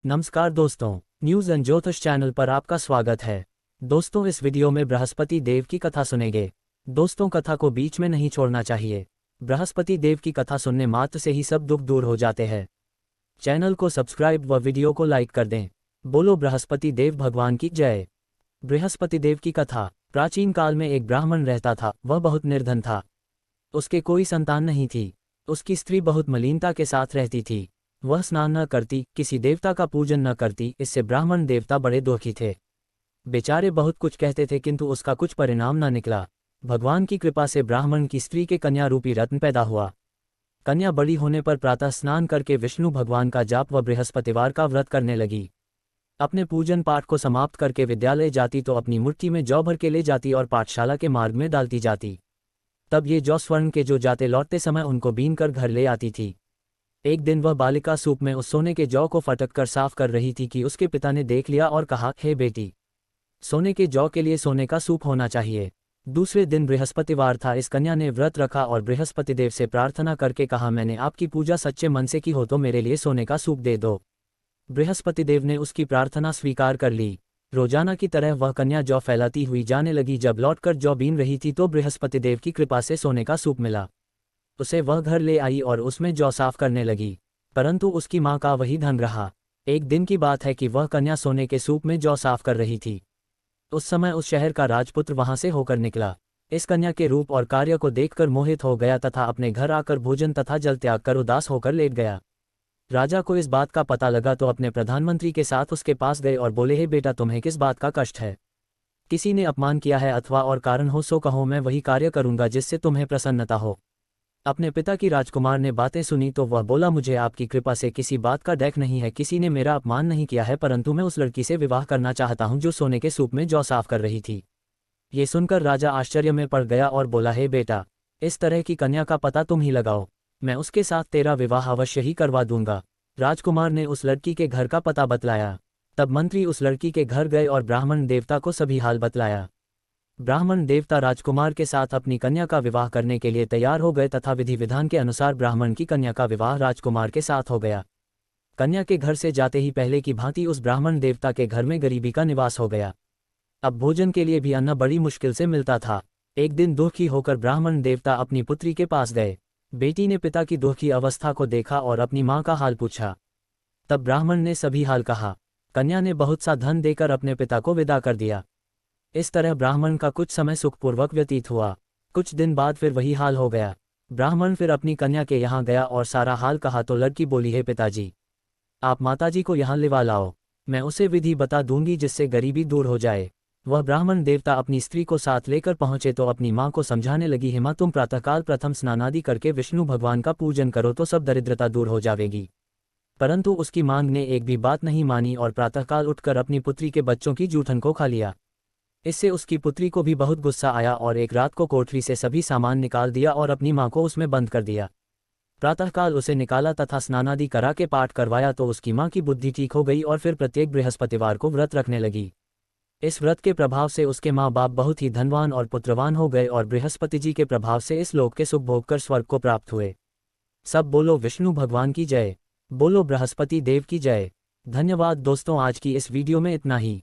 नमस्कार दोस्तों, news and ज्योतिष चैनल पर आपका स्वागत है। दोस्तों, इस वीडियो में बृहस्पति देव की कथा सुनेंगे। दोस्तों, कथा को बीच में नहीं छोड़ना चाहिए। बृहस्पति देव की कथा सुनने मात्र से ही सब दुख दूर हो जाते हैं। चैनल को सब्सक्राइब व वीडियो को लाइक कर दें। बोलो बृहस्पति देव भगवान की जय। बृहस्पति देव की कथा। प्राचीन काल में एक ब्राह्मण रहता था। वह बहुत निर्धन था। उसके कोई संतान नहीं थी। उसकी स्त्री बहुत मलिनता के साथ रहती थी। वह स्नान न करती, किसी देवता का पूजन न करती। इससे ब्राह्मण देवता बड़े दुखी थे। बेचारे बहुत कुछ कहते थे किंतु उसका कुछ परिणाम न निकला। भगवान की कृपा से ब्राह्मण की स्त्री के कन्या रूपी रत्न पैदा हुआ। कन्या बड़ी होने पर प्रातः स्नान करके विष्णु भगवान का जाप व बृहस्पतिवार का व्रत करने लगी। अपने पूजन पाठ को समाप्त करके विद्यालय जाती तो अपनी मुट्ठी में जौ भर के ले जाती और पाठशाला के मार्ग में डालती जाती। तब ये जौ स्वर्ण के जो जाते लौटते समय उनको बीन कर घर ले आती थी। एक दिन वह बालिका सूप में उस सोने के जौ को फटक कर साफ कर रही थी कि उसके पिता ने देख लिया और कहा, हे बेटी, सोने के जौ के लिए सोने का सूप होना चाहिए। दूसरे दिन बृहस्पतिवार था। इस कन्या ने व्रत रखा और बृहस्पति देव से प्रार्थना करके कहा, मैंने आपकी पूजा सच्चे मन से की हो तो मेरे लिए सोने का सूप दे दो। बृहस्पति देव ने उसकी प्रार्थना स्वीकार कर ली। रोजाना की तरह वह कन्या जौ फैलाती हुई जाने लगी। जब लौटकर जौ बीन रही थी तो बृहस्पति देव की कृपा से सोने का सूप मिला। उसे वह घर ले आई और उसमें जौ साफ करने लगी, परंतु उसकी माँ का वही ढंग रहा। एक दिन की बात है कि वह कन्या सोने के सूप में जौ साफ कर रही थी। उस समय उस शहर का राजपुत्र वहां से होकर निकला। इस कन्या के रूप और कार्य को देखकर मोहित हो गया तथा अपने घर आकर भोजन तथा जल त्याग कर उदास होकर लेट गया। राजा को इस बात का पता लगा तो अपने प्रधानमंत्री के साथ उसके पास गए और बोले, हे बेटा, तुम्हें किस बात का कष्ट है? किसी ने अपमान किया है अथवा और कारण हो सो कहो, मैं वही कार्य करूंगा जिससे तुम्हें प्रसन्नता हो। अपने पिता की राजकुमार ने बातें सुनी तो वह बोला, मुझे आपकी कृपा से किसी बात का डर नहीं है। किसी ने मेरा अपमान नहीं किया है, परंतु मैं उस लड़की से विवाह करना चाहता हूं जो सोने के सूप में जौ साफ कर रही थी। ये सुनकर राजा आश्चर्य में पड़ गया और बोला, हे बेटा, इस तरह की कन्या का पता तुम ही लगाओ। मैं उसके साथ तेरा विवाह अवश्य ही करवा दूंगा। राजकुमार ने उस लड़की के घर का पता बतलाया। तब मंत्री उस लड़की के घर गए और ब्राह्मण देवता को सभी हाल बतलाया। ब्राह्मण देवता राजकुमार के साथ अपनी कन्या का विवाह करने के लिए तैयार हो गए तथा विधि विधान के अनुसार ब्राह्मण की कन्या का विवाह राजकुमार के साथ हो गया। कन्या के घर से जाते ही पहले की भांति उस ब्राह्मण देवता के घर में गरीबी का निवास हो गया। अब भोजन के लिए भी अन्न बड़ी मुश्किल से मिलता था। एक दिन दुखी होकर ब्राह्मण देवता अपनी पुत्री के पास गए। बेटी ने पिता की दुखी अवस्था को देखा और अपनी माँ का हाल पूछा। तब ब्राह्मण ने सभी हाल कहा। कन्या ने बहुत सा धन देकर अपने पिता को विदा कर दिया। इस तरह ब्राह्मण का कुछ समय सुखपूर्वक व्यतीत हुआ। कुछ दिन बाद फिर वही हाल हो गया। ब्राह्मण फिर अपनी कन्या के यहाँ गया और सारा हाल कहा तो लड़की बोली, हे पिताजी, आप माताजी को यहाँ लिवा लाओ, मैं उसे विधि बता दूंगी जिससे गरीबी दूर हो जाए। वह ब्राह्मण देवता अपनी स्त्री को साथ लेकर पहुंचे तो अपनी माँ को समझाने लगी, हे माँ, तुम प्रातःकाल प्रथम स्नानादि करके विष्णु भगवान का पूजन करो तो सब दरिद्रता दूर हो जाएगी। परंतु उसकी मांग ने एक भी बात नहीं मानी और प्रातःकाल उठकर अपनी पुत्री के बच्चों की जूठन को खा लिया। इससे उसकी पुत्री को भी बहुत गुस्सा आया और एक रात को कोठरी से सभी सामान निकाल दिया और अपनी माँ को उसमें बंद कर दिया। प्रातःकाल उसे निकाला तथा स्नानादि करा के पाठ करवाया तो उसकी माँ की बुद्धि ठीक हो गई और फिर प्रत्येक बृहस्पतिवार को व्रत रखने लगी। इस व्रत के प्रभाव से उसके माँ बाप बहुत ही धनवान और पुत्रवान हो गए और बृहस्पति जी के प्रभाव से इस लोक के सुख भोग कर स्वर्ग को प्राप्त हुए। सब बोलो विष्णु भगवान की जय। बोलो बृहस्पति देव की जय। धन्यवाद दोस्तों, आज की इस वीडियो में इतना ही।